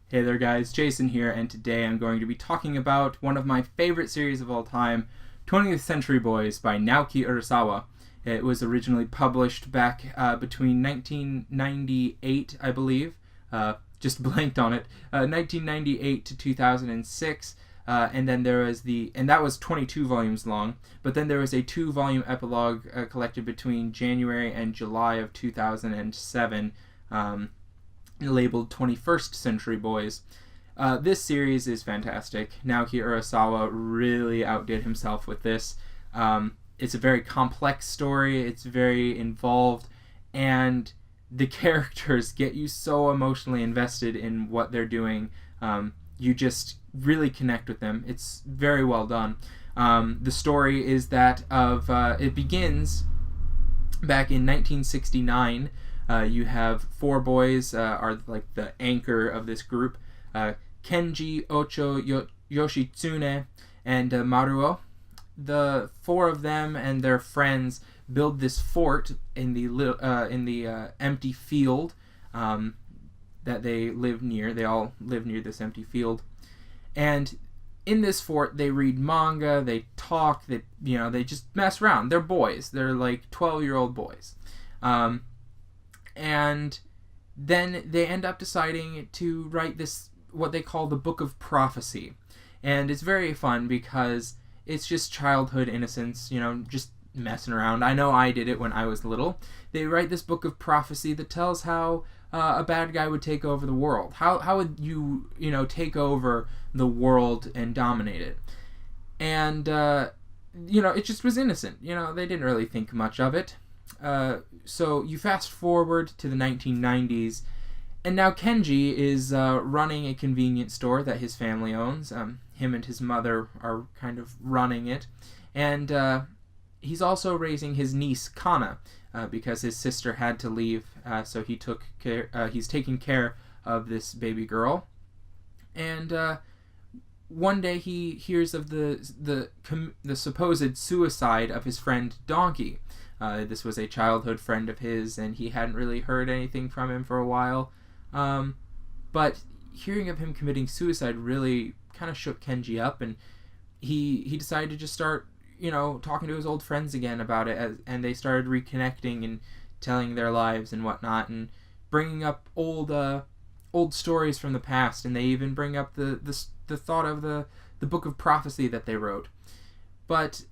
Hey there guys, Jason here, and today I'm going to be talking about one of my favorite series of all time, 20th Century Boys by Naoki Urasawa. It was originally published back between 1998, I believe, just blanked on it, 1998 to 2006, and then there was and that was 22 volumes long, but then there was a 2-volume epilogue collected between January and July of 2007, labeled 21st Century Boys. This series is fantastic. Naoki Urasawa really outdid himself with this. It's a very complex story, it's very involved, and the characters get you so emotionally invested in what they're doing. You just really connect with them. It's very well done. The story is that of, it begins back in 1969. You have 4 boys are like the anchor of this group. Kenji, Ocho, Yoshitsune, and Maruo. The 4 of them and their friends build this fort in the empty field that they live near. They all live near this empty field, and in this fort they read manga, they talk, they just mess around. They're boys. They're like 12-year-old boys. And then they end up deciding to write this, what they call the Book of Prophecy. And it's very fun because it's just childhood innocence, just messing around. I know I did it when I was little. They write this Book of Prophecy that tells how a bad guy would take over the world. How would you, take over the world and dominate it? And, it just was innocent. They didn't really think much of it. So you fast forward to the 1990s, and now Kenji is running a convenience store that his family owns. Him and his mother are kind of running it, and he's also raising his niece Kana because his sister had to leave. So he's taking care of this baby girl, and one day he hears of the supposed suicide of his friend Donkey. This was a childhood friend of his, and he hadn't really heard anything from him for a while. But hearing of him committing suicide really kind of shook Kenji up, and he decided to just start, talking to his old friends again about it, and they started reconnecting and telling their lives and whatnot, and bringing up old stories from the past, and they even bring up the thought of the Book of Prophecy that they wrote. But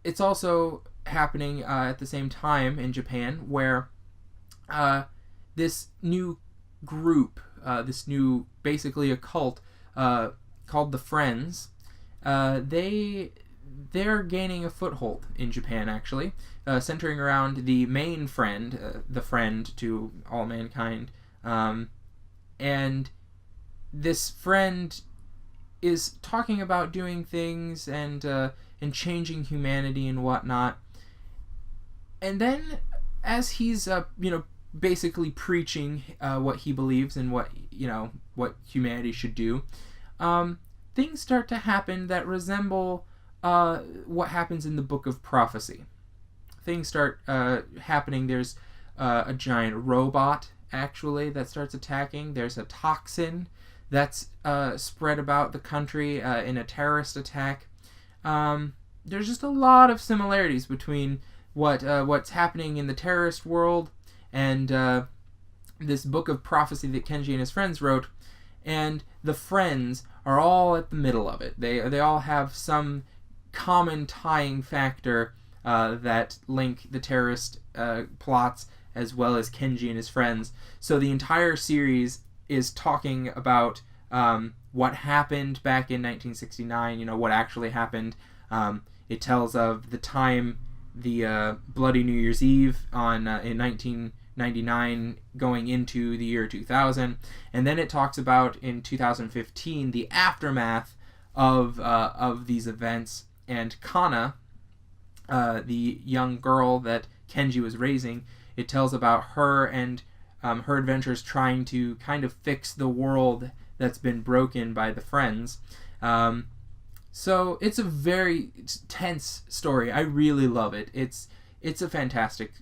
it's also happening at the same time in Japan, where this new group, this new, basically a cult called the Friends, they're gaining a foothold in Japan, actually, centering around the main friend, the friend to all mankind, and this friend is talking about doing things and changing humanity and whatnot. And then, as he's basically preaching what he believes and what humanity should do, things start to happen that resemble what happens in the Book of Prophecy. Things start happening. There's a giant robot, actually, that starts attacking. There's a toxin that's spread about the country in a terrorist attack. There's just a lot of similarities between what's happening in the terrorist world and this Book of Prophecy that Kenji and his friends wrote, and the friends are all at the middle of it. They all have some common tying factor that link the terrorist plots as well as Kenji and his friends. So the entire series is talking about what happened back in 1969, what actually happened. It tells of the time, the Bloody New Year's Eve in 1999 going into the year 2000, and then it talks about in 2015 the aftermath of these events, and Kana, the young girl that Kenji was raising, it tells about her and her adventures trying to kind of fix the world that's been broken by the Friends. So it's a very tense story. I really love it. It's a fantastic,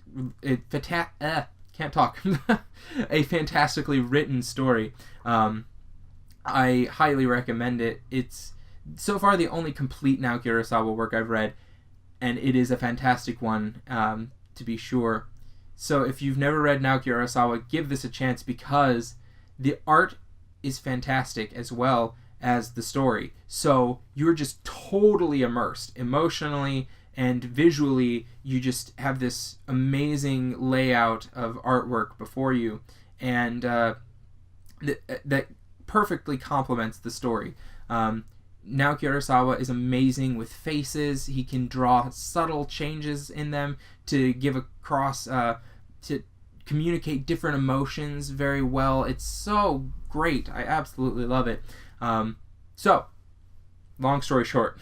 can't talk, a fantastically written story. I highly recommend it. It's so far the only complete Naoki Urasawa work I've read, and it is a fantastic one, to be sure. So if you've never read Naoki Urasawa, give this a chance, because the art is fantastic as well as the story. So you're just totally immersed emotionally and visually. You just have this amazing layout of artwork before you, and that perfectly complements the story. Naoki Urasawa is amazing with faces. He can draw subtle changes in them to give across, to communicate different emotions very well. It's so great. I absolutely love it. So, long story short,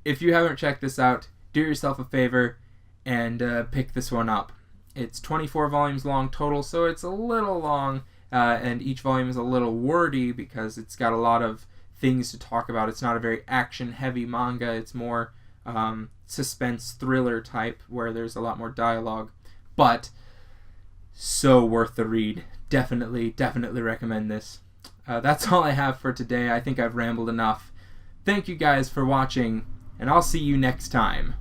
if you haven't checked this out, do yourself a favor and pick this one up. It's 24 volumes long total, so it's a little long, and each volume is a little wordy because it's got a lot of things to talk about. It's not a very action-heavy manga. It's more suspense thriller type, where there's a lot more dialogue. But so worth the read. Definitely recommend this. That's all I have for today. I think I've rambled enough. Thank you guys for watching, and I'll see you next time.